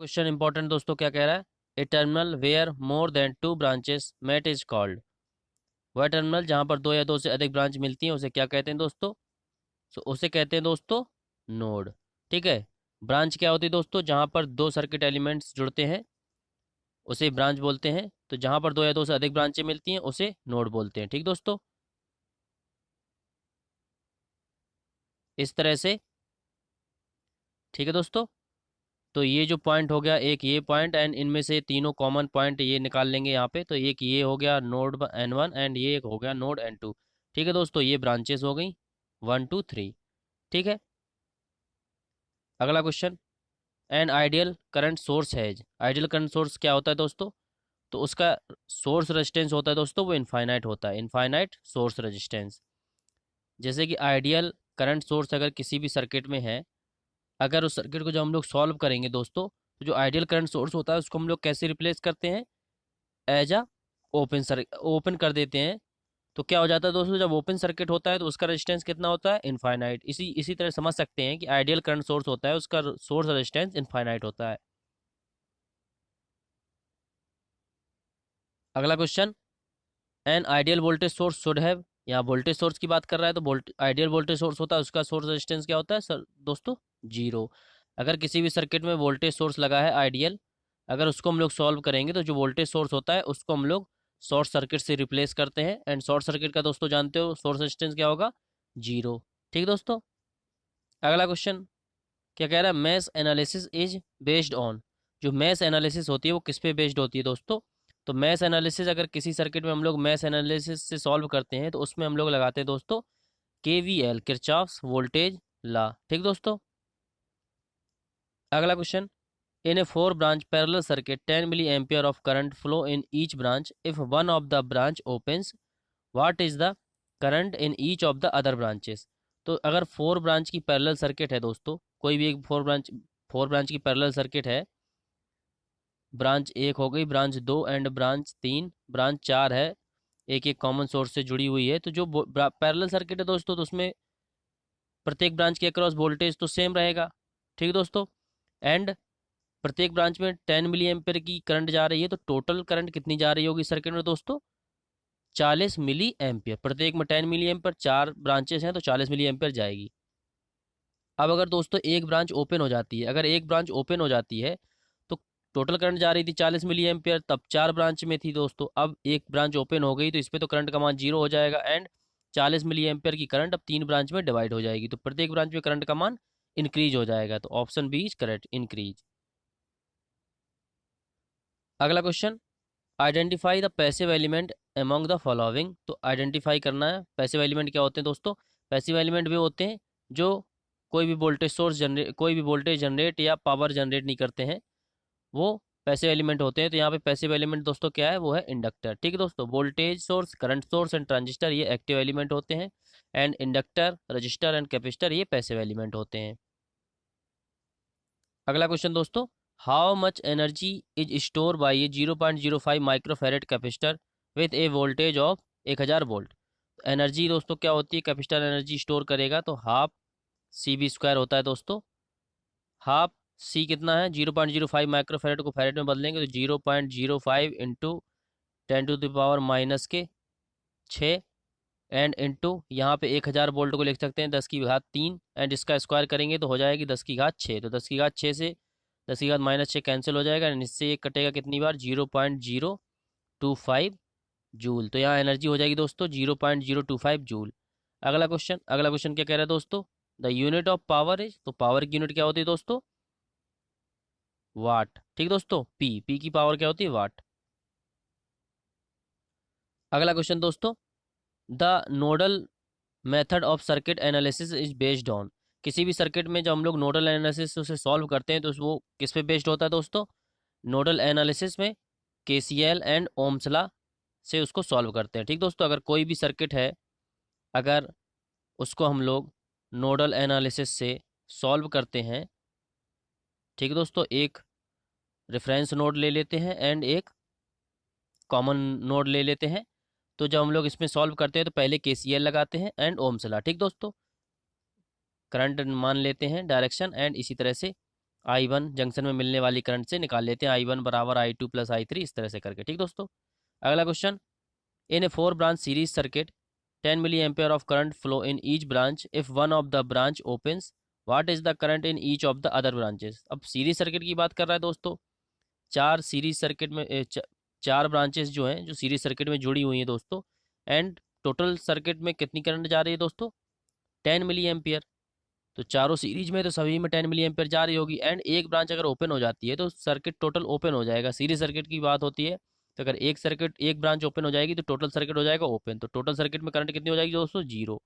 Question important दोस्तों, क्या कह रहा है? A terminal where more than two branches meet is called. वह टर्मिनल जहां पर दो या दो से अधिक ब्रांच मिलती हैं उसे क्या कहते हैं दोस्तों? उसे कहते हैं दोस्तों नोड। ठीक है। ब्रांच क्या होती है दोस्तों? जहां पर दो सर्किट एलिमेंट्स जुड़ते हैं उसे ब्रांच बोलते हैं। तो जहां पर दो या दो से अधिक ब्रांचें मिलती हैं उसे नोड बोलते हैं। ठीक दोस्तों, इस तरह से। ठीक है दोस्तों, तो ये जो पॉइंट हो गया, एक ये पॉइंट एंड इनमें से तीनों कॉमन पॉइंट ये निकाल लेंगे यहाँ पे। तो एक ये हो गया नोड N1 एंड ये एक हो गया नोड N2। ठीक है दोस्तों, ये ब्रांचेस हो गई 1 2 3। ठीक है। अगला question, an ideal current source है। आइडियल करंट सोर्स क्या होता है दोस्तों? तो उसका सोर्स रेजिस्टेंस होता है दोस्तों, वो इनफाइनाइट होता है, इनफाइनाइट सोर्स रेजिस्टेंस। जैसे कि आइडियल करंट सोर्स अगर किसी भी सर्किट में है, अगर उस सर्किट को जब हम लोग सॉल्व करेंगे दोस्तों, तो जो आइडियल करंट सोर्स होता है उसको हम लोग कैसे रिप्लेस करते हैं? एज अ ओपन कर देते हैं। तो क्या हो जाता है दोस्तों, जब ओपन सर्किट होता है तो उसका रेजिस्टेंस कितना होता है? इनफाइनाइट। इसी इसी तरह समझ सकते हैं कि आइडियल करंट सोर्स होता है उसका सोर्स रेजिस्टेंस इनफाइनाइट होता है। अगला question, an ideal voltage source should have. यहाँ वोल्टेज सोर्स की बात कर रहा है, तो आइडियल वोल्टेज सोर्स होता है उसका सोर्स रेजिस्टेंस क्या होता है सर दोस्तों? जीरो। अगर किसी भी सर्किट में वोल्टेज सोर्स लगा है आइडियल, अगर उसको हम लोग सॉल्व करेंगे तो जो वोल्टेज सोर्स होता है उसको हम लोग शॉर्ट सर्किट से रिप्लेस करते हैं। एंड शॉर्ट सर्किट का दोस्तों जानते हो सोर्स रेजिस्टेंस क्या होगा? जीरो। ठीक दोस्तों। अगला क्वेश्चन क्या कह रहा है? Mesh analysis is based on. जो मैश एनालिसिस होती है वो किस पे बेस्ड होती है दोस्तों? तो मैश एनालिसिस अगर किसी सर्किट में हम लोग मैश एनालिसिस से सॉल्व करते हैं तो उसमें हम लोग लगाते हैं दोस्तों KVL, किरचॉफ्स वोल्टेज लॉ। ठीक दोस्तों। अगला question, in a 4 branch parallel circuit 10 milli ampere of current flow in each branch if one of the branch opens, what is the current in each of the other branches. तो अगर 4 branch की parallel circuit है दोस्तों, कोई भी एक four branch की parallel circuit है, ब्रांच एक हो गई, ब्रांच दो एंड ब्रांच तीन, ब्रांच चार है, एक एक कॉमन सोर्स से जुड़ी हुई है। तो जो पैरेलल सर्किट है दोस्तों, तो उसमें प्रत्येक ब्रांच के अक्रॉस वोल्टेज तो सेम रहेगा। ठीक है दोस्तों। एंड प्रत्येक ब्रांच में 10 मिली एम्पियर की करंट जा रही है, तो टोटल करंट कितनी जा रही होगी सर्किट में दोस्तों? 40 मिली एम्पियर। प्रत्येक में 10 मिली एम्पियर, 4 ब्रांचेस हैं तो 40 मिली एम्पियर जाएगी। अब अगर दोस्तों एक ब्रांच ओपन हो जाती है, अगर एक ब्रांच ओपन हो जाती है तो टोटल करंट जा रही थी 40 मिली एम्पियर, तब 4 ब्रांच में थी दोस्तों। अब एक ब्रांच ओपन हो गई तो इस पर तो करंट का मान जीरो हो जाएगा एंड 40 मिली एम्पियर की करंट अब 3 ब्रांच में डिवाइड हो जाएगी, तो प्रत्येक ब्रांच में करंट का मान इंक्रीज हो जाएगा। तो option B is correct, increase. अगला question, identify the passive element among the following. तो आइडेंटिफाई करना है पैसिव एलिमेंट क्या होते हैं दोस्तों? पैसिव एलिमेंट वे होते हैं जो कोई भी वोल्टेज जनरेट या पावर जनरेट नहीं करते हैं, वो पैसिव एलिमेंट होते हैं। तो यहाँ पे पैसिव एलिमेंट दोस्तों क्या है? वो है इंडक्टर। ठीक है दोस्तों। Voltage source, current source and transistor ये एक्टिव एलिमेंट होते हैं and inductor, register and capacitor ये पैसिव एलिमेंट होते हैं। अगला क्वेश्चन दोस्तों, how much energy is store by A 0.05 microfarad capacitor with A voltage of 1000 volt. Energy दोस्तों क्या होती है? कैपेसिटर एनर्जी स्टोर करेगा तो हाफ CV² होता है दोस्तों। हाफ सी कितना है? 0.05 माइक्रोफेरेड को फेरेड में बदलेंगे तो 0.05 इंटू 10⁻⁻⁶ एंड इंटू यहाँ पे 1000 वोल्ट को लिख सकते हैं 10⁻³ एंड इसका स्क्वायर करेंगे तो हो जाएगी 10⁻⁶। तो 10⁻⁶ से 10⁻⁻⁶ कैंसिल हो जाएगा एंड इससे ये कटेगा कितनी बार? 0.025 जूल। तो यहाँ एनर्जी हो जाएगी दोस्तों 0.025 जूल। अगला क्वेश्चन क्या कह रहा है दोस्तों? The unit of power is. तो पावर की यूनिट क्या होती है दोस्तों? वाट। ठीक दोस्तों। पी की पावर क्या होती है? वाट। अगला क्वेश्चन दोस्तों, the nodal method of circuit analysis is based on. किसी भी सर्किट में जब हम लोग नोडल एनालिसिस उसे सॉल्व करते हैं तो वो किस पे बेस्ड होता है दोस्तों? नोडल एनालिसिस में KCL एंड ओम्स लॉ से उसको सॉल्व करते हैं। ठीक दोस्तों। अगर कोई भी सर्किट है, अगर उसको हम लोग नोडल एनालिसिस से सॉल्व करते हैं, ठीक है दोस्तों, एक रेफरेंस नोड ले लेते हैं एंड एक कॉमन नोड ले लेते हैं। तो जब हम लोग इसमें सॉल्व करते हैं तो पहले KCL लगाते हैं एंड ओम्स लॉ। ठीक दोस्तों। करंट मान लेते हैं, डायरेक्शन एंड इसी तरह से I1 जंक्शन में मिलने वाली करंट से निकाल लेते हैं, I1 बराबर I2 प्लस I3, इस तरह से करके। ठीक दोस्तों, अगला question, in a 4 branch series circuit 10 milli ampere of current flow in each branch if one of the branch opens, what is the current in each of the other branches. अब series circuit की बात कर रहा है दोस्तों, चार series circuit में चार ब्रांचेस जो हैं जो सीरीज सर्किट में जुड़ी हुई हैं दोस्तों, एंड टोटल सर्किट में कितनी करंट जा रही है दोस्तों, 10 मिली एम्पियर। तो चारों सीरीज में तो सभी में 10 मिली एम्पियर जा रही होगी, एंड एक ब्रांच अगर ओपन हो जाती है तो सर्किट टोटल ओपन हो जाएगा। सीरीज सर्किट की बात होती है, तो अगर एक ब्रांच ओपन हो जाएगी तो टोटल सर्किट हो जाएगा ओपन, तो टोटल सर्किट में करंट कितनी हो जाएगी दोस्तों, जीरो।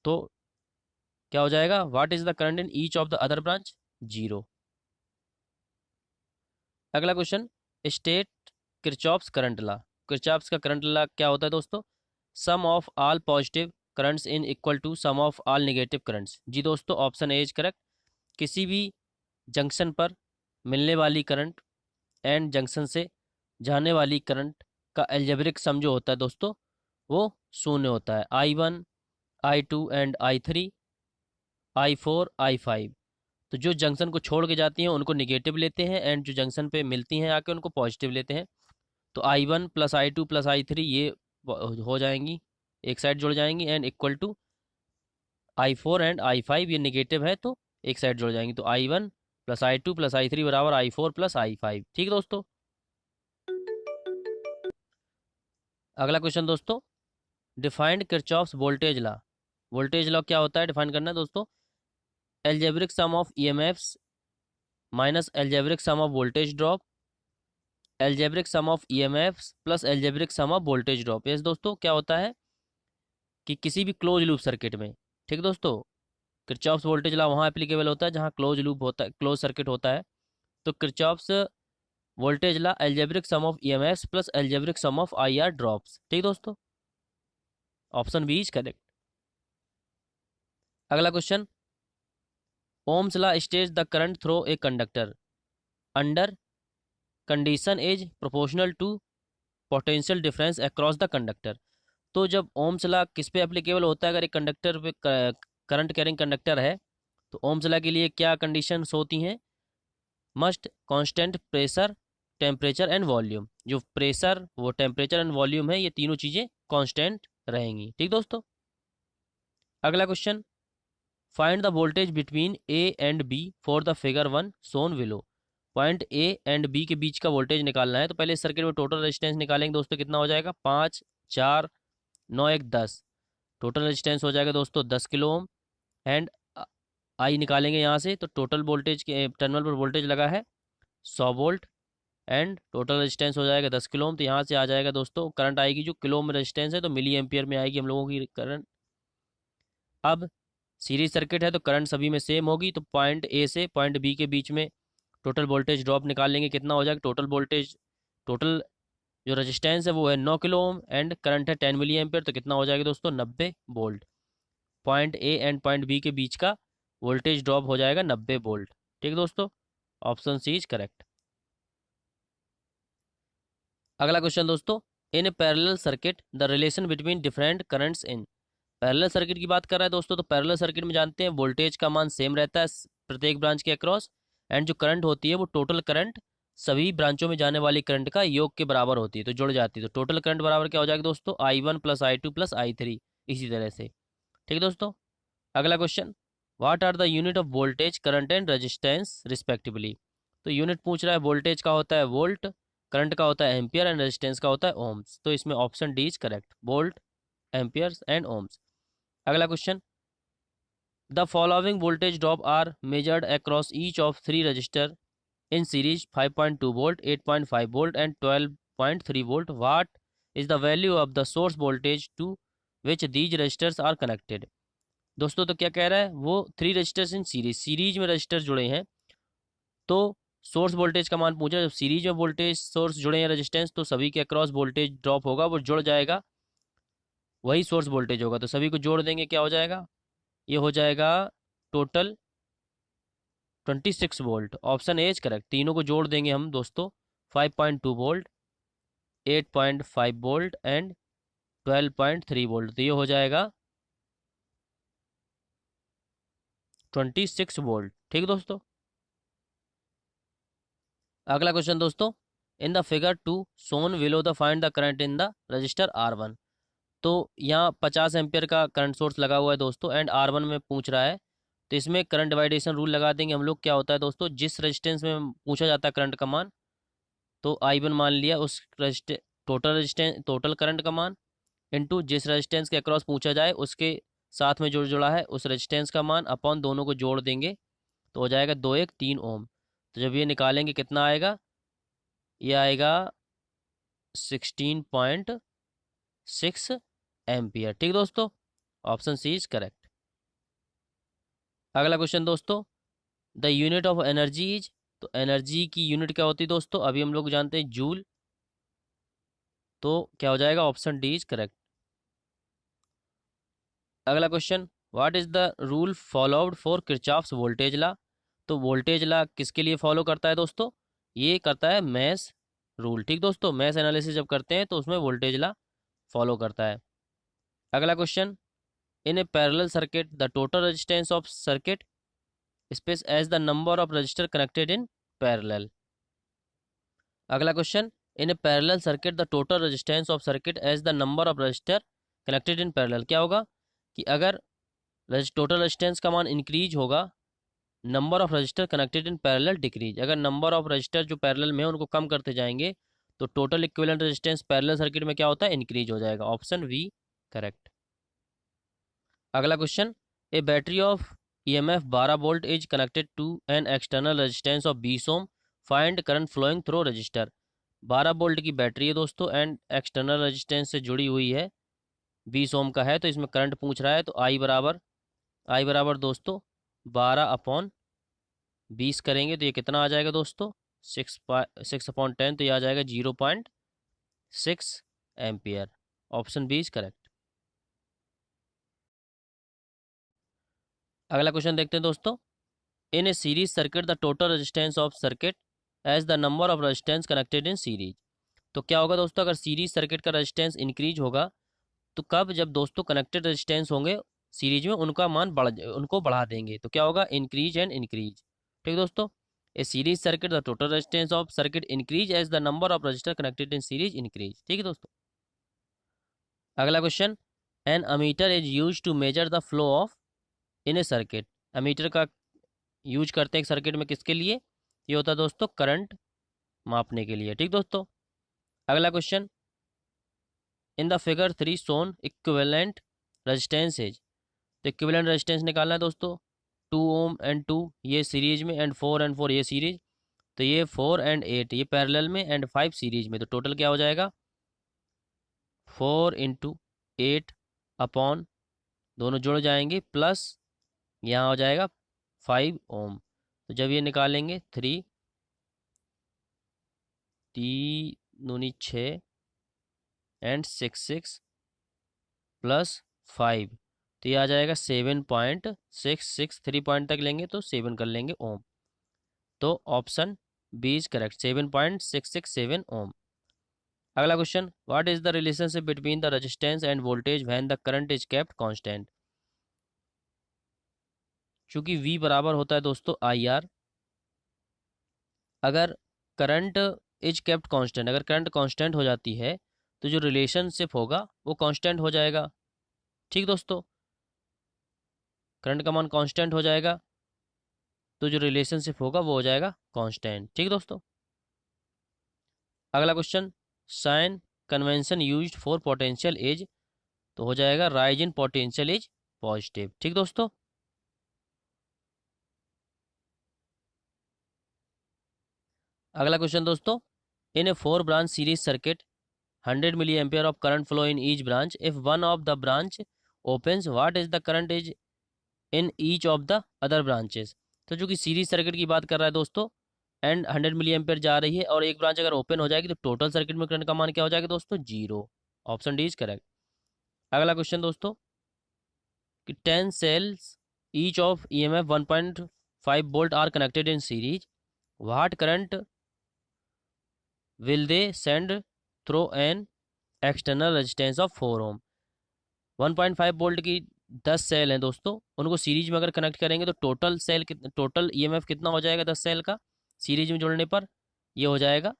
तो क्या हो जाएगा, what is the current in each of the other branch, zero. अगला question, state Kirchhoff's current law. Kirchhoff's का करंट लॉ क्या होता है दोस्तों, sum of all positive currents in equal to sum of all negative currents. जी दोस्तों, option A is correct. किसी भी जंक्शन पर मिलने वाली करंट एंड जंक्शन से जाने वाली करंट का एल्जेब्रिक सम जो होता है दोस्तों, वो शून्य होता है। I1 I2 and I3 I4 I5। तो जो जंक्शन को छोड़ के जाती हैं उनको निगेटिव लेते हैं, एंड जो जंक्शन पे मिलती हैं आके उनको पॉजिटिव लेते हैं। तो I1 plus I2 plus I3 ये हो जाएंगी, एक साइड जुड़ जाएंगी, and equal to I4 and I5, ये निगेटिव है तो एक साइड जुड़ जाएंगी। तो I1 plus I2 plus I3 बराबर I4 प्लस I5। ठीक दोस्तों, अगला क्वेश्चन दोस्तों, defined Kirchhoff's voltage law. Voltage law क्या होता है, डिफाइन करना है दोस्तों, algebraic sum of EMFs minus algebraic sum of voltage drop, algebraic sum of EMFs plus algebraic sum of voltage drop. Yes दोस्तों, क्या होता है कि किसी भी क्लोज लूप सर्किट में, ठीक दोस्तों, किरचॉफ्स वोल्टेज लॉ वहाँ एप्लीकेबल होता है जहाँ क्लोज लूप होता है, क्लोज सर्किट होता है। तो Kirchhoff's voltage law algebraic sum of EMFs plus algebraic sum of IR drops. ठीक दोस्तों, ऑप्शन बी इज करेक्ट। अगला question, Ohm's law states the current through a conductor under condition is proportional to potential difference across the conductor. तो जब ohms law किस पे applicable होता है, अगर एक कंडक्टर पे करंट कैरिंग कंडक्टर है, तो ओम्स लॉ के लिए क्या कंडीशंस होती हैं, must constant pressure temperature and volume. जो प्रेशर, वो टेम्परेचर एंड वॉल्यूम है, ये तीनों चीज़ें कांस्टेंट रहेंगी। ठीक दोस्तों, अगला क्वेश्चन, find the voltage between A and B for the figure 1 shown below. Point A and B के बीच का वोल्टेज निकालना है, तो पहले इस सर्किट में टोटल रेजिस्टेंस निकालेंगे दोस्तों, कितना हो जाएगा, 5 4 9 1 10। टोटल रेजिस्टेंस हो जाएगा दोस्तों 10 किलो ओम, एंड आई निकालेंगे यहाँ से, तो टोटल वोल्टेज के टर्मिनल पर वोल्टेज लगा है 100 वोल्ट, एंड टोटल रेजिस्टेंस हो जाएगा 10 किलो ओम। तो यहाँ से आ जाएगा दोस्तों, करंट आएगी जो किलो में रेजिस्टेंस है तो मिली एम्पियर में आएगी हम लोगों की करंट। अब सीरीज सर्किट है तो करंट सभी में सेम होगी, तो पॉइंट ए से पॉइंट बी के बीच में टोटल वोल्टेज ड्रॉप निकाल लेंगे, कितना हो जाएगा, टोटल वोल्टेज, टोटल जो रेजिस्टेंस है वो है 9 किलो ओम, एंड करंट है 10 मिली एम्पियर, तो कितना हो जाएगा दोस्तों, 90 volt. Point A and point B के बीच का वोल्टेज ड्रॉप हो जाएगा 90 वोल्ट। ठीक दोस्तों, ऑप्शन सी इज करेक्ट। अगला क्वेश्चन दोस्तों, in a parallel circuit the relation between different currents in. Parallel circuit की बात कर रहा है दोस्तों, तो पैरेलल सर्किट में जानते हैं वोल्टेज का मान सेम रहता है प्रत्येक ब्रांच के अक्रॉस, एंड जो करंट होती है वो टोटल करंट सभी ब्रांचों में जाने वाली करंट का योग के बराबर होती है, तो जुड़ जाती है। तो टोटल करंट बराबर क्या हो जाएगा दोस्तों, I1 plus I2 plus I3, इसी तरह से। ठीक दोस्तों, अगला question, what are the unit of voltage current and resistance respectively. तो यूनिट पूछ रहा है, वोल्टेज का होता है वोल्ट, करंट का होता है एम्पियर, एंड रेजिस्टेंस का होता है ओम्स। तो इसमें option D is correct, volt amperes and ohms. अगला question, the following voltage drop are measured across each of 3 resistor in series 5.2 volt 8.5 volt and 12.3 volt, what is the value of the source voltage to which these resistors are connected. दोस्तों तो क्या कह रहा है, वो 3 resistors in series में resistor जुड़े हैं, तो सोर्स वोल्टेज का मान पूछा। जब सीरीज में वोल्टेज सोर्स जुड़े हैं रेजिस्टेंस, तो सभी के अक्रॉस वोल्टेज ड्रॉप होगा, वो जुड़ जाएगा, वही सोर्स वोल्टेज होगा, तो सभी को जोड़ देंगे, क्या हो जाएगा, ये हो जाएगा total 26 volt. Option A is correct, तीनों को जोड़ देंगे हम दोस्तों, 5.2 वोल्ट 8.5 वोल्ट एंड 12.3 वोल्ट, तो ये हो जाएगा 26 वोल्ट। ठीक दोस्तों, अगला क्वेश्चन दोस्तों, in the figure 2 shown below the find the current in the resistor R1। तो यहाँ 50 एम्पियर का करंट सोर्स लगा हुआ है दोस्तों एंड R1 में पूछ रहा है, तो इसमें करंट डिवाइडेशन रूल लगा देंगे हम लोग। क्या होता है दोस्तों, जिस रेजिस्टेंस में पूछा जाता है करंट का मान, तो I1 मान लिया उस टोटल रेजिस्टेंस, टोटल करंट का मान, इनटू जिस रेजिस्टेंस के अक्रॉस पूछा जाए उसके साथ में जुड़ जुड़ा है उस रेजिस्टेंस का मान, अपॉन दोनों को जोड़ देंगे तो हो जाएगा 2 1 3 ओम। तो जब ये निकालेंगे कितना आएगा, ये आएगा 16.6 एम्पियर। ठीक दोस्तों, ऑप्शन सी इज करेक्ट। अगला क्वेश्चन दोस्तों, the unit of energy is. तो एनर्जी की यूनिट क्या होती है दोस्तों, अभी हम लोग जानते हैं जूल, तो क्या हो जाएगा, ऑप्शन डी इज करेक्ट। अगला question, what is the rule followed for Kirchhoff's voltage law. तो वोल्टेज लॉ किसके लिए फॉलो करता है दोस्तों, ये करता है मैश रूल। ठीक दोस्तों, मैश एनालिसिस जब करते हैं तो उसमें वोल्टेज लॉ फॉलो करता है। अगला question, in a parallel circuit the total resistance of circuit space as the number of resistor connected in parallel. अगला question, in a parallel circuit the total resistance of circuit as the number of resistor connected in parallel. क्या होगा कि अगर total resistance का मान increase होगा, number of resistor connected in parallel decrease. अगर number of resistor जो parallel में है उनको कम करते जाएंगे तो total equivalent resistance parallel circuit में क्या होता है, इंक्रीज हो जाएगा। Option B correct. अगला question, a battery of EMF 12 volt is connected to an external resistance of 20 ohm, find current flowing through resistor. 12 volt की बैटरी है दोस्तों एंड एक्सटर्नल रेजिस्टेंस से जुड़ी हुई है, 20 ओम का है, तो इसमें करंट पूछ रहा है। तो आई बराबर दोस्तों 12/20 करेंगे तो ये कितना आ जाएगा दोस्तों, 6/10, तो ये आ जाएगा 0.6 ampere. Option B is correct. अगला क्वेश्चन देखते हैं दोस्तों, in a series circuit the total resistance of circuit as the number of resistance connected in series. तो क्या होगा दोस्तों, अगर सीरीज सर्किट का रेजिस्टेंस इंक्रीज होगा तो कब, जब दोस्तों कनेक्टेड रेजिस्टेंस होंगे सीरीज में उनका मान उनको बढ़ा देंगे, तो क्या होगा, इंक्रीज एंड इंक्रीज। ठीक दोस्तों, a series circuit the total resistance of circuit increase as the number of resistor connected in series increase. ठीक है दोस्तों। अगला question, an ammeter is use to measure the flow of in a circuit. Ammeter का use करते हैं एक circuit में किसके लिए, ये होता है दोस्तों करंट मापने के लिए। ठीक दोस्तों। अगला question, in the figure 3 shown equivalent resistance is. तो इक्विवेलेंट रेजिस्टेंस निकालना है दोस्तों, 2 ओम एंड 2 ये सीरीज में एंड 4 एंड 4 ये सीरीज, तो ये 4 एंड 8 ये पैरेलल में एंड 5 सीरीज में, तो टोटल क्या हो जाएगा 4 × 8 अपॉन दोनों जुड़ जाएंगे प्लस यहाँ हो जाएगा 5 ओम। तो जब ये निकालेंगे 3 दूनी 6 एंड 6 प्लस 5, तो ये आ जाएगा 7.66, 3 पॉइंट तक लेंगे तो 7 कर लेंगे ओम। तो ऑप्शन बी इज करेक्ट, 7.667 ओम। अगला question, what is the relationship between the resistance end voltage when the current is kept constant. चूंकि V बराबर होता है दोस्तों IR, अगर करंट इज केप्ट कांस्टेंट, अगर करंट कांस्टेंट हो जाती है तो जो रिलेशनशिप होगा वो कांस्टेंट हो जाएगा। ठीक दोस्तों, करंट का मान कांस्टेंट हो जाएगा तो जो रिलेशनशिप होगा वो हो जाएगा कांस्टेंट। ठीक दोस्तों। अगला question, sign convention used for potential is, तो हो जाएगा rise in potential is positive. ठीक दोस्तों। अगला क्वेश्चन दोस्तों, in a 4 branch series circuit 100 milli ampere of current flow in each branch, if one of the branch opens what is the current is in each of the other branches. तो जो कि series circuit की बात कर रहा है दोस्तों and 100 milli ampere जा रही है और एक ब्रांच अगर ओपन हो जाएगी तो टोटल सर्किट में करंट का मान क्या हो जाएगा दोस्तों, 0। Option D is correct. अगला क्वेश्चन दोस्तों, कि 10 cells each of EMF 1.5 volt are connected in series, what current will they send through an external resistance of 4 ohm. 1.5 volt की 10 सेल हैं दोस्तों, उनको सीरीज में अगर कनेक्ट करेंगे तो टोटल EMF कितना हो जाएगा 10 सेल का सीरीज में जोड़ने पर, ये हो जाएगा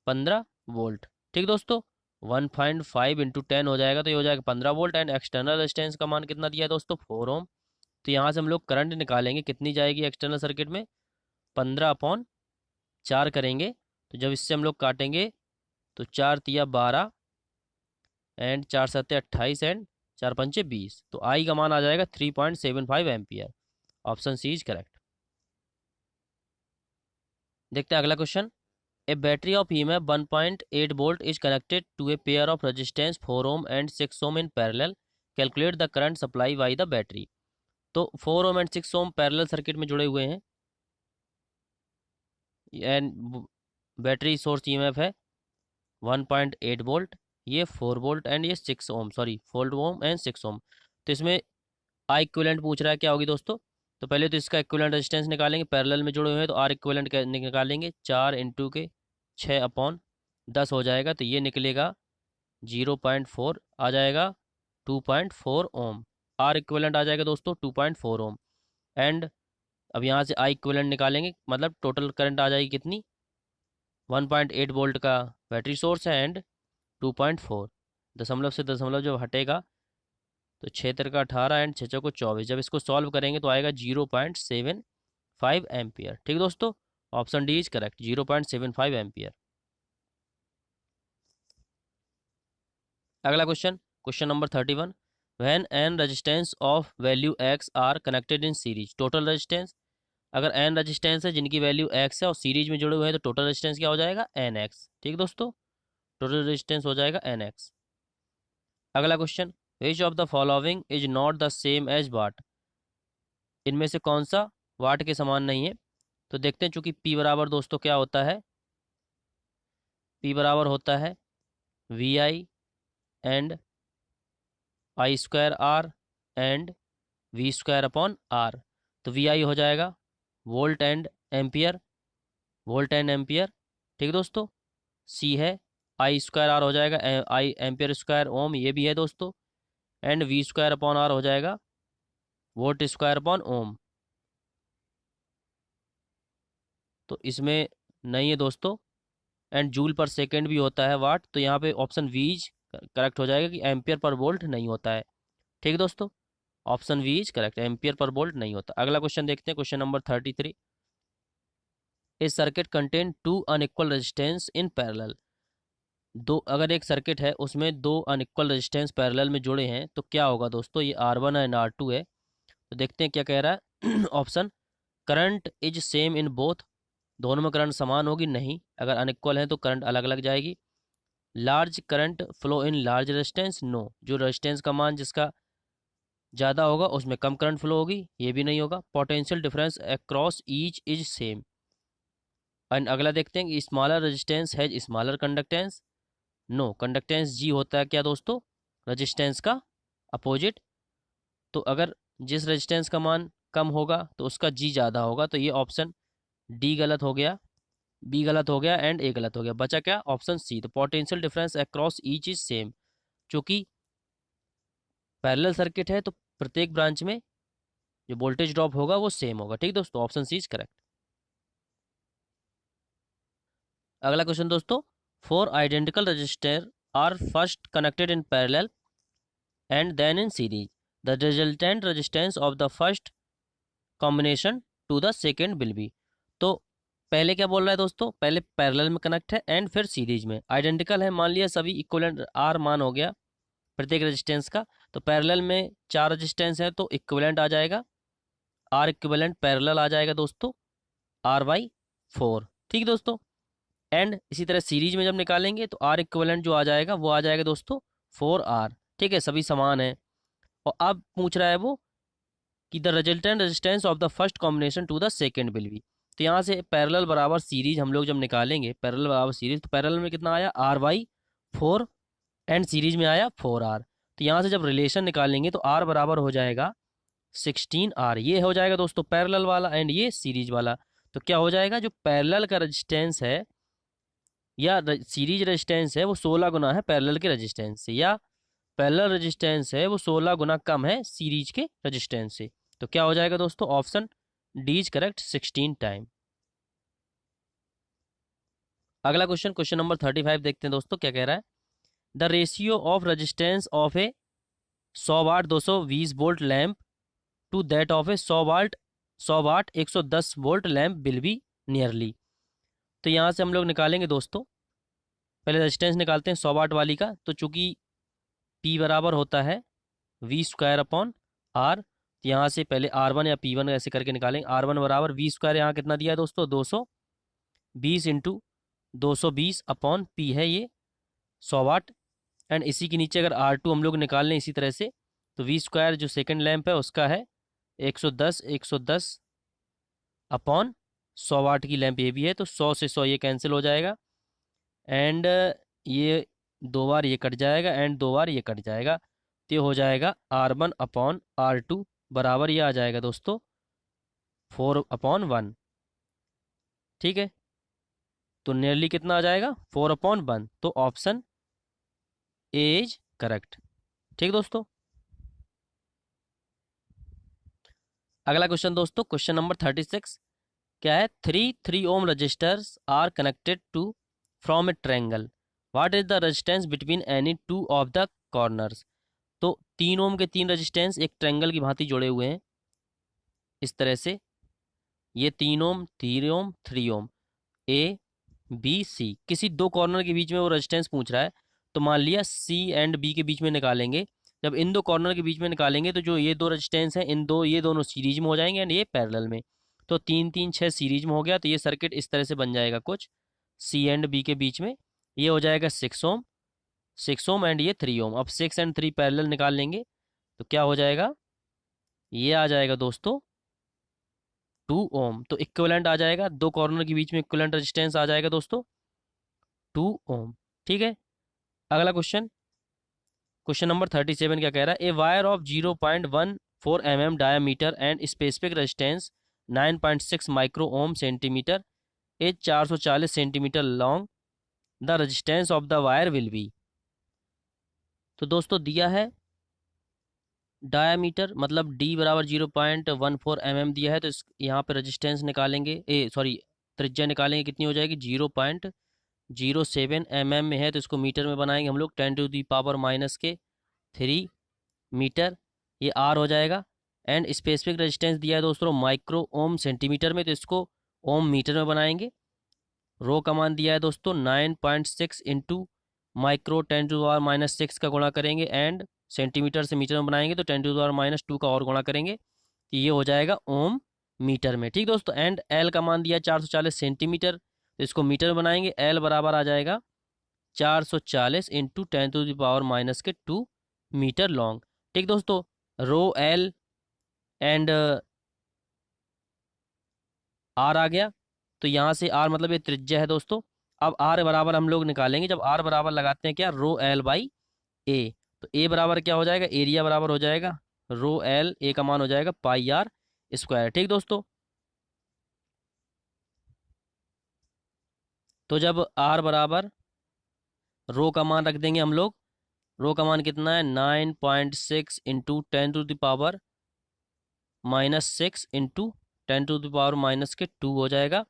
15 वोल्ट। ठीक दोस्तों, 1.5 इंटू 10 हो जाएगा, तो ये हो जाएगा 15 वोल्ट। एंड एक्सटर्नल रेजिस्टेंस का मान कितना दिया है दोस्तों, 4 ओम। तो यहाँ से हम लोग करंट निकालेंगे, कितनी जाएगी एक्सटर्नल सर्किट में, 15/4 करेंगे। तो जब इससे हम लोग काटेंगे तो 4 तिया 12 एंड 4 सत्ते 28 एंड 4 पंचे 20। तो आई का मान आ जाएगा 3.75 ampere. Option C is correct. देखते हैं अगला question. A battery of EMF 1.8 volt is connected to a pair of resistance 4 ohm and 6 ohm in parallel. Calculate the current supply by the battery. तो 4 ohm and 6 ohm parallel circuit में जुड़े हुए हैं and battery source EMF है 1.8 volt, ये 4 volt and ये 6 ओम, sorry 4 ohm and 6 ओम। तो इसमें आई इक्विवेलेंट पूछ रहा है, क्या होगी दोस्तों। तो पहले तो इसका इक्विवेलेंट रेजिस्टेंस निकालेंगे, पैरेलल में जुड़े हुए हैं तो आर इक्विवेलेंट निकालेंगे, 4 इंटू के 6/10 हो जाएगा। तो ये निकलेगा 0.4 आ जाएगा, 2.4 ओम। आर इक्विवेलेंट आ जाएगा दोस्तों 2.4 ओम। एंड अब यहाँ से आई इक्विवेलेंट निकालेंगे, मतलब टोटल करंट आ जाएगी कितनी, 1.8 वोल्ट का बैटरी सोर्स है एंड 2.4, दशमलव से दशमलव जब हटेगा तो 6 तिरका 18 एंड 6 चौको 24। जब इसको सॉल्व करेंगे तो आएगा 0.75 एम्पियर। ठीक दोस्तों, option D is correct, 0.75 ampere. अगला question, question number 31। When n resistance of value x are connected in series, total resistance. अगर एन रेजिस्टेंस है जिनकी वैल्यू एक्स है और सीरीज में जुड़े हुए हैं तो टोटल रेजिस्टेंस क्या हो जाएगा, एन एक्स। ठीक दोस्तों, टोटल रेजिस्टेंस हो जाएगा एन एक्स। अगला question, which of the following is not the same as watt. इनमें से कौन सा वाट के समान नहीं है। तो देखते हैं, चूंकि P बराबर दोस्तों क्या होता है, P बराबर होता है VI and I² R and V²/R। तो VI हो जाएगा volt and ampere, volt and ampere. ठीक दोस्तों, C है I²R हो जाएगा, आई एम्पियर स्क्वायर ओम, ये भी है दोस्तों। एंड V²/R हो जाएगा वोल्ट²/ओम। तो इसमें नहीं है दोस्तों। एंड जूल पर सेकेंड भी होता है वाट, तो यहाँ पे ऑप्शन वीज करेक्ट हो जाएगा कि एम्पियर पर वोल्ट नहीं होता है। ठीक है दोस्तों, option B is correct, ampere पर वोल्ट नहीं होता। अगला क्वेश्चन देखते हैं, question number 33। A circuit contain 2 unequal resistance in parallel. दो, अगर एक सर्किट है उसमें 2 अनइक्वल रेजिस्टेंस पैरेलल में जुड़े हैं तो क्या होगा दोस्तों, ये R1 एंड R2 है। तो देखते हैं क्या कह रहा है। Option, current is same in both, दोनों में करंट समान होगी, नहीं। अगर अनइक्वल है तो करंट अलग अलग जाएगी। Large current flow in large resistance, no, जो रेजिस्टेंस का मान जिसका ज़्यादा होगा उसमें कम करंट फ्लो होगी, ये भी नहीं होगा। Potential difference across each is same. And अगला देखते हैं कि smaller resistance has smaller conductance, no, conductance G होता है क्या दोस्तों, रेजिस्टेंस का अपोजिट। तो अगर जिस रेजिस्टेंस का मान कम होगा तो उसका जी ज़्यादा होगा, तो ये ऑप्शन डी गलत हो गया, बी गलत हो गया एंड ए गलत हो गया। बचा क्या, ऑप्शन सी। तो potential difference across each is same, चूँकि पैरेलल सर्किट है तो प्रत्येक ब्रांच में जो वोल्टेज ड्रॉप होगा वो सेम होगा। ठीक दोस्तों, ऑप्शन सी इज करेक्ट। अगला क्वेश्चन दोस्तों, 4 identical resistor are first connected in parallel and then in series, the resultant resistance of the first combination to the second will be. तो पहले क्या बोल रहा है दोस्तों, पहले पैरेलल में कनेक्ट है एंड फिर सीरीज में। आइडेंटिकल है, मान लिया सभी इक्विवेलेंट आर मान हो गया प्रत्येक रेजिस्टेंस का। तो पैरेलल में 4 रेजिस्टेंस है तो इक्विवेलेंट आ जाएगा, आर इक्विवेलेंट पैरेलल आ जाएगा दोस्तों R/4। ठीक दोस्तों, एंड इसी तरह सीरीज में जब निकालेंगे तो आर इक्विवेलेंट जो आ जाएगा वो आ जाएगा दोस्तों 4R। ठीक है, सभी समान है। और अब पूछ रहा है वो कि the resultant resistance of the first combination to the second will be. तो यहाँ से पैरेलल बराबर सीरीज हम लोग जब निकालेंगे, पैरेलल बराबर सीरीज, तो पैरेलल में कितना आया R/4 एंड सीरीज में आया 4R। तो यहाँ से जब रिलेशन निकालेंगे तो R बराबर हो जाएगा 16R। ये हो जाएगा दोस्तों पैरेलल वाला एंड ये सीरीज वाला। तो क्या हो जाएगा, जो पैरेलल का रेजिस्टेंस है या सीरीज रेजिस्टेंस है वो 16 गुना है पैरेलल के रेजिस्टेंस से, या पैरेलल रेजिस्टेंस है वो 16 गुना कम है सीरीज के रेजिस्टेंस से। तो क्या हो जाएगा दोस्तों, option D is correct, 16 time. अगला क्वेश्चन, क्वेश्चन नंबर 35 देखते हैं दोस्तों क्या कह रहा है। The ratio of resistance of a 100 watt 220 volt lamp to that of a 100 watt 110 volt lamp will be nearly. तो यहाँ से हम लोग निकालेंगे दोस्तों, पहले रेजिस्टेंस निकालते हैं 100 वाट वाली का। तो चूंकि P बराबर होता है वी स्क्वायर अपॉन आर, तो यहाँ से पहले R1 या P1 ऐसे करके निकालेंगे। R1 बराबर वी स्क्वायर, यहाँ कितना दिया है दोस्तों 220 इंटू 220 अपॉन P है ये 100 वाट। एंड इसी के नीचे अगर R2 हम लोग निकाल लें इसी तरह से, तो वी स्क्वायर जो सेकेंड लैंप है उसका है 110 अपॉन 100 वाट की लैंप ये भी है, तो 100 से 100 ये कैंसिल हो जाएगा। एंड ये 2 बार ये कट जाएगा एंड 2 बार ये कट जाएगा, तो ये हो जाएगा R1 अपॉन R2 बराबर ये आ जाएगा दोस्तों 4/1। ठीक है, तो नियरली कितना आ जाएगा 4/1। तो ऑप्शन ए इज करेक्ट। ठीक दोस्तों। अगला क्वेश्चन दोस्तों, क्वेश्चन नंबर 36 क्या है। 3 ohm resistors are connected to from a triangle, what is the resistance between any two of the corners. तो 3 ओम के 3 रेजिस्टेंस एक ट्रायंगल की भांति जुड़े हुए हैं इस तरह से, ये 3 ओम 3 ओम 3 ओम ए बी सी, किसी दो कॉर्नर के बीच में वो रेजिस्टेंस पूछ रहा है। तो मान लिया सी एंड बी के बीच में निकालेंगे। जब इन दो कॉर्नर के बीच में निकालेंगे तो जो ये दो रेजिस्टेंस हैं ये दोनों सीरीज में हो जाएंगे एंड ये पैरेलल में। तो 3 3 6 सीरीज में हो गया, तो ये सर्किट इस तरह से बन जाएगा कुछ सी एंड बी के बीच में। ये हो जाएगा 6 ओम एंड ये 3 ओम। अब 6 एंड 3 पैरेलल निकाल लेंगे तो क्या हो जाएगा, ये आ जाएगा दोस्तों 2 ओम। तो इक्विवेलेंट आ जाएगा, दो कॉर्नर के बीच में इक्विवेलेंट रेजिस्टेंस आ जाएगा दोस्तों 2 ओम। ठीक है, अगला क्वेश्चन, क्वेश्चन नंबर 37 क्या कह रहा है। A wire of 0.14 mm diameter and specific resistance 9.6 micro ohm centimetre is 440 centimetre long, the resistance of the wire will be. तो दोस्तों दिया है डायामीटर मतलब D बराबर 0.14 mm दिया है, तो इस यहाँ पे रेजिस्टेंस निकालेंगे, त्रिज्या निकालेंगे, कितनी हो जाएगी 0.07 mm में है, तो इसको मीटर में बनाएंगे हम लोग 10⁻³ मीटर, ये R हो जाएगा। एंड स्पेसिफिक रेजिस्टेंस दिया है दोस्तों माइक्रो ओम सेंटीमीटर में, तो इसको ओम मीटर में बनाएंगे। रो का मान दिया है दोस्तों 9.6 इंटू माइक्रो 10⁻⁻6 का गुणा करेंगे एंड सेंटीमीटर से मीटर में बनाएंगे तो 10⁻² का और गुणा करेंगे, तो ये हो जाएगा ओम मीटर में। ठीक दोस्तों, एंड एल का मान दिया 440 सेंटीमीटर, तो इसको मीटर में बनाएंगे। एल बराबर आ जाएगा 440 इंटू 10⁻⁻² मीटर लॉन्ग। ठीक दोस्तों, रो एल एंड आर आ गया, तो यहाँ से आर मतलब ये त्रिज्या है दोस्तों। अब आर बराबर हम लोग निकालेंगे, जब आर बराबर लगाते हैं क्या रो एल बाई ए, तो ए बराबर क्या हो जाएगा, एरिया बराबर हो जाएगा रो एल, ए का मान हो जाएगा पाई आर स्क्वायर। ठीक दोस्तों, तो जब आर बराबर रो का मान रख देंगे हम लोग, रो का मान कितना है 9.6 इंटू 10⁻⁻6 इंटू 10⁻⁻² हो जाएगा।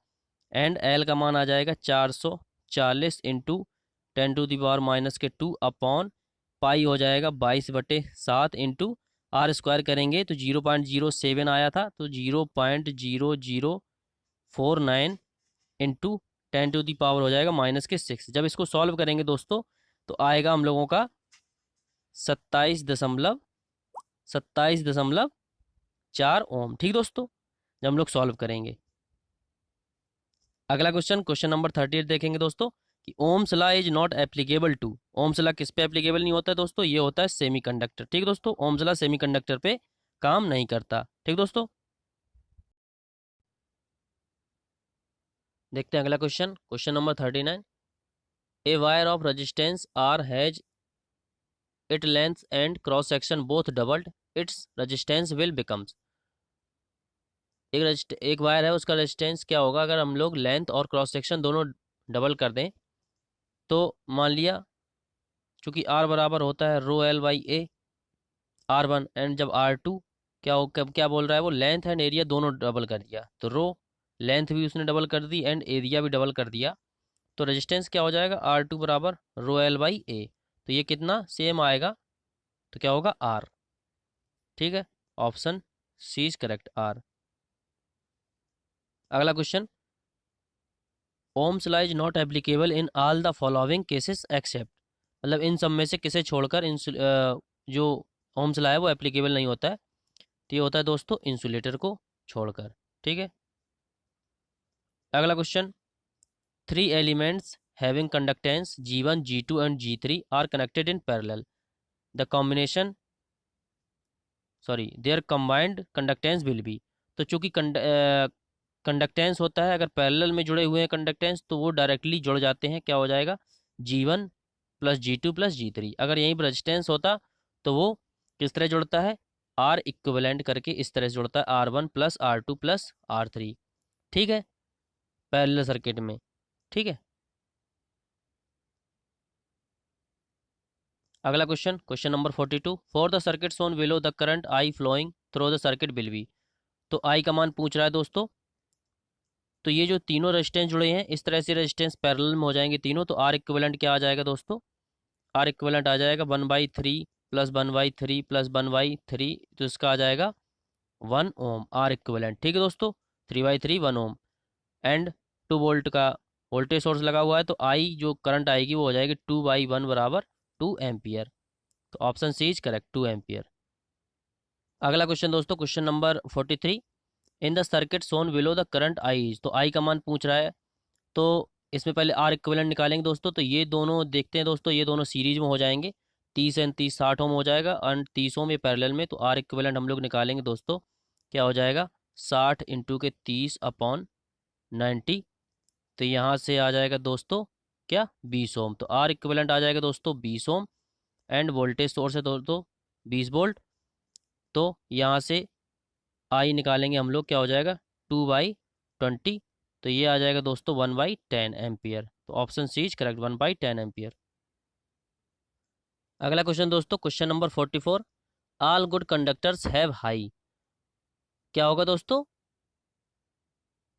एंड एल का मान आ जाएगा 440 इंटू 10⁻⁻² अपॉन पाई हो जाएगा 22/7 इंटू आर स्क्वायर करेंगे तो 0.07 आया था, तो 0.0049 इंटू 10⁻⁻ हो जाएगा -6। जब इसको सॉल्व करेंगे दोस्तों तो आएगा हम लोगों का 27.4 ओम। ठीक दोस्तों, जब हम लोग सॉल्व करेंगे। अगला क्वेश्चन, क्वेश्चन नंबर 38 देखेंगे दोस्तों कि Ohm's law is not applicable to. Ohm's law किस पे एप्लीकेबल नहीं होता है दोस्तों, ये होता है सेमीकंडक्टर। ठीक दोस्तों, ओम्स लॉ सेमीकंडक्टर पे काम नहीं करता। ठीक दोस्तों, देखते हैं अगला question, question number 39। A wire of resistance R has it length and cross section both doubled, its resistance will becomes. एक वायर है, उसका रेजिस्टेंस क्या होगा अगर हम लोग लेंथ और क्रॉस सेक्शन दोनों डबल कर दें। तो मान लिया चूंकि आर बराबर होता है rho L by A R1, and जब R2 क्या बोल रहा है वो लेंथ एंड एरिया दोनों डबल कर दिया, तो रो लेंथ भी उसने डबल कर दी एंड एरिया भी डबल कर दिया। तो रेजिस्टेंस क्या हो जाएगा, R2 बराबर रो एल बाई ए। तो ये कितना सेम आएगा, तो क्या होगा आर। ठीक है, option C is correct, R. अगला question, Ohm's law is not applicable in all the following cases except, मतलब इन सब में से किसे छोड़कर जो ओम्स लॉ है वो एप्लीकेबल नहीं होता है। तो ये होता है दोस्तों इंसुलेटर को छोड़कर। ठीक है, अगला question, three elements having conductance G1, G2 and G3 are connected in parallel, the combination sorry their combined conductance will be. तो चूंकि कंडक्टेंस होता है, अगर पैरेलल में जुड़े हुए हैं कंडक्टेंस तो वो डायरेक्टली जुड़ जाते हैं, क्या हो जाएगा G1 plus G2 plus G3। अगर यहीं पर रेजिस्टेंस होता तो वो किस तरह जुड़ता है, आर इक्विवेलेंट करके इस तरह से जुड़ता है, R1 plus R2 plus R3। ठीक है, पैरेलल सर्किट में। ठीक है, अगला question, question number 42, for the circuit shown below the current I flowing through the circuit will be. तो आई का मान पूछ रहा है दोस्तों। तो ये जो तीनों रेजिस्टेंस जुड़े हैं इस तरह से रेजिस्टेंस पैरेलल में हो जाएंगे तीनों, तो आर इक्विवेलेंट क्या आ जाएगा दोस्तों, आर इक्विवेलेंट आ जाएगा 1/3 प्लस 1/3 प्लस 1/3, तो इसका आ जाएगा 1 ओम आर इक्विवेलेंट। ठीक है दोस्तों, 3/3 1 ओम। एंड 2 वोल्ट का वोल्टेज सोर्स लगा हुआ है, तो आई जो करंट आएगी वो हो जाएगी 2/1 बराबर 2 एम्पियर। तो option C is correct, 2 ampere. अगला क्वेश्चन दोस्तों, question number 43, in the circuit shown below the current I is. तो आई का मान पूछ रहा है, तो इसमें पहले आर इक्विवेलेंट निकालेंगे दोस्तों। तो ये दोनों देखते हैं दोस्तों, ये दोनों सीरीज में हो जाएंगे, 30 एंड 30 60 ओम हो जाएगा, और 30 ओम ये पैरेलल में। तो आर इक्विवेलेंट हम लोग निकालेंगे दोस्तों, क्या हो जाएगा 60 इंटू के 30 अपॉन 90। तो यहाँ से आ जाएगा दोस्तों क्या 20 ओम। तो आर इक्विवेलेंट आ जाएगा दोस्तों 20 ओम, एंड वोल्टेज सोर्स है दोस्तों 20 वोल्ट। तो यहाँ से आई निकालेंगे हम लोग, क्या हो जाएगा 2/20। तो ये आ जाएगा दोस्तों 1/10 एम्पियर। तो option C is correct, 1/10 ampere. अगला क्वेश्चन दोस्तों, question number 44, all good conductors have high. क्या होगा दोस्तों,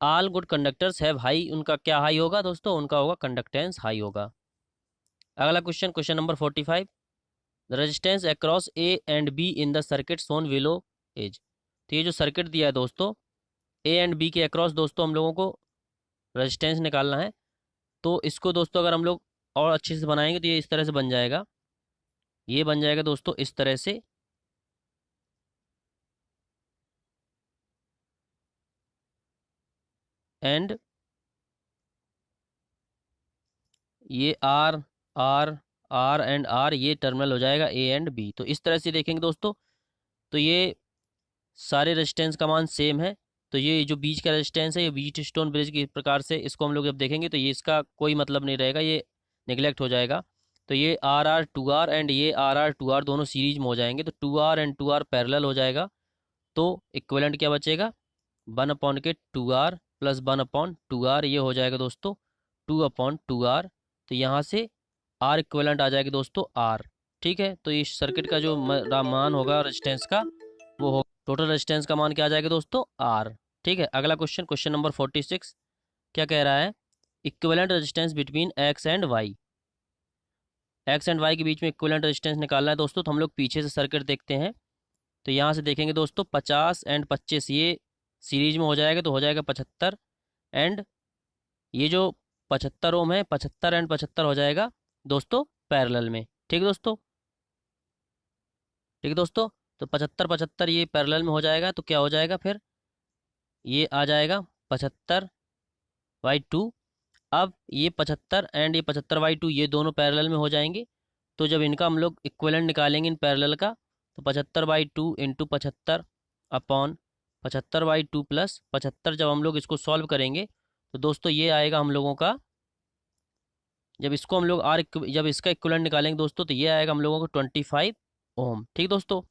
all good conductors have high, उनका क्या हाई होगा दोस्तों, उनका होगा कंडक्टेंस हाई होगा। अगला question, question number 45, the resistance across A and be in the circuit shown below is. तो ये जो सर्किट दिया है दोस्तों, ए एंड बी के अक्रॉस दोस्तों हम लोगों को रेजिस्टेंस निकालना है। तो इसको दोस्तों अगर हम लोग और अच्छे से बनाएंगे तो ये इस तरह से बन जाएगा, ये बन जाएगा दोस्तों इस तरह से। एंड ये R R R and R, ये टर्मिनल हो जाएगा ए एंड बी। तो इस तरह से देखेंगे दोस्तों, तो ये सारे रेजिस्टेंस का मान सेम है। तो ये जो बीच का रेजिस्टेंस है ये व्हीट स्टोन ब्रिज के प्रकार से इसको हम लोग जब देखेंगे तो ये इसका कोई मतलब नहीं रहेगा, ये निगलेक्ट हो जाएगा। तो ये R R 2R एंड ये R R 2R दोनों सीरीज में हो जाएंगे, तो 2R एंड 2R पैरेलल हो जाएगा। तो इक्विवेलेंट क्या बचेगा, 1/2R प्लस 1/2R, ये हो जाएगा दोस्तों 2/2R। तो यहाँ से आर इक्विवेलेंट आ जाएगा दोस्तों R। ठीक है, तो इस सर्किट का जो मान होगा रेजिस्टेंस का, वो हो टोटल रेजिस्टेंस का मान क्या आ जाएगा दोस्तों R। ठीक है, अगला क्वेश्चन, क्वेश्चन नंबर 46, क्या कह रहा है, equivalent resistance between X and Y. X and Y के बीच में इक्विवेलेंट रेजिस्टेंस निकालना है दोस्तों। तो हम लोग पीछे से सर्किट देखते हैं, तो यहाँ से देखेंगे दोस्तों 50 एंड 25 ये सीरीज में हो जाएगा, तो हो जाएगा 75। एंड ये जो 75 ओम है, 75 एंड 75 हो जाएगा दोस्तों पैरेलल में। ठीक है दोस्तों, ठीक है दोस्तों, तो 75 75 ये पैरेलल में हो जाएगा, तो क्या हो जाएगा फिर, ये आ जाएगा 75/2। अब ये 75 एंड ये 75/2 ये दोनों पैरेलल में हो जाएंगे। तो जब इनका हम लोग इक्विवेलेंट निकालेंगे इन पैरेलल का, तो 75/2 इंटू 75 अपॉन 75/2 प्लस 75, जब हम लोग इसको सॉल्व करेंगे तो दोस्तों ये आएगा हम लोगों का, जब इसको हम लोग जब इसका इक्विवेलेंट निकालेंगे दोस्तों तो ये आएगा हम लोगों को 25 ओम। ठीक दोस्तों,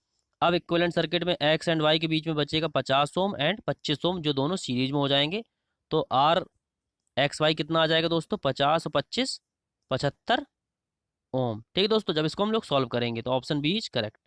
अब इक्विवेलेंट सर्किट में एक्स एंड वाई के बीच में बचेगा 50 ओम एंड 25 ओम, जो दोनों सीरीज में हो जाएंगे। तो आर एक्स वाई कितना आ जाएगा दोस्तों, 50 और 25 75 ओम। ठीक है दोस्तों, जब इसको हम लोग सॉल्व करेंगे तो ऑप्शन बी इज करेक्ट।